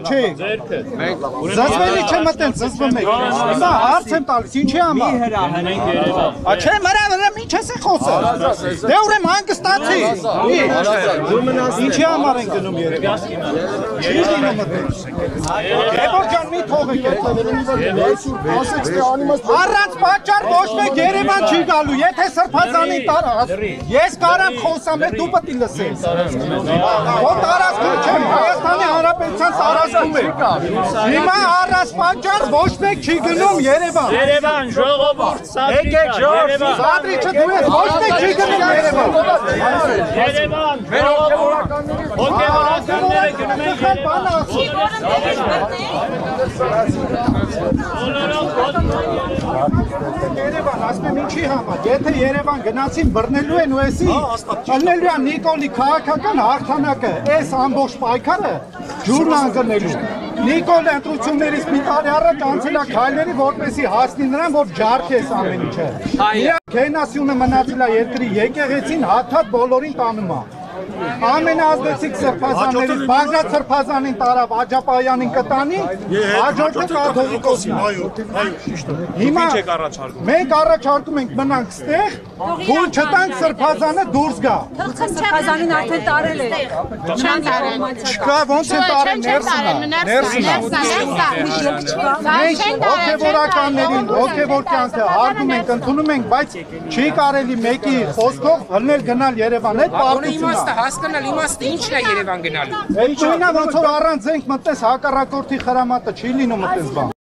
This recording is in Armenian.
Չի։ Զզվելի չեմ մտեն, զզվում եք։ Հիմա հարց եմ տալիս, ինչի համար։ Չէ, մրա ինչ ես խոսը։ Դե ուրեմն հանգստացի։ Ինչի համար են գնում Երևան։ Չի լինում մտել։ Եվոր ջան մի թողեք։ Առանց պատճառ ոչ մեկ Երևան չի գալու, եթե Սրբազանին տարա։ Ես կարամ խոսամ, դու պետք է լսես։ Ո՞ր տարածքում չեմ, Հայաստանի Հանրապետության տարածքում է։ Հիմա առանց պատճառ ոչ մեկ չի գնում Երևան։ Երևան, ժողովուրդ, Երևան։ Սադրիչը դու ես, ոչ մեկ չի գնում Երևան։ Երևան, ժողովուրդ, հոգևորականները գնում են Երևան, ասում եմ ինչի համար, եթե Երևան գնացին բռնելու են ու էսի, ելնելու են Նիկոլի քաղաքական հաղթանակը, այս ամբողջ պայքարը ջուրն անգնելու։ Նիկոլը ընտրություններից մի տարի առաջ անցել է քայլերի, որպեսզի հասնի նրան, որ ջարդի այս ամեն ինչը։ Քենասյունը մնացել է երկրի եկեղեցին, հաթաթ բոլորին տանում է։ Ամենազդեցիկ սրբազաններից Բաղդադ Սրբազանին տարավ Աջապայանին կտանի, հաջորդը կաթողիկոսին։ Հիմա մենք առաջարկում ենք մնանք ստեղ, թույլ չտանք Սրբազանը դուրս գա։ Սրբազանին արդեն տարել է։ Չեն տարել։ Չկա, ոնց են տարել, ներսն է։ Հոգևորականներին, հոգևոր կյանքը հարգում ենք, ընդունում ենք, բայց չի կարելի մեկի խոսքով հլնել գնալ Երևան, այդ պարտությունն է։ Հասկանալ իմաստը ինչն է Երևան գնալու։ Այդ նույնը ոնց որ առանց զենք մտնես հակառակորդի խրամատը չի լինում այդպես բան։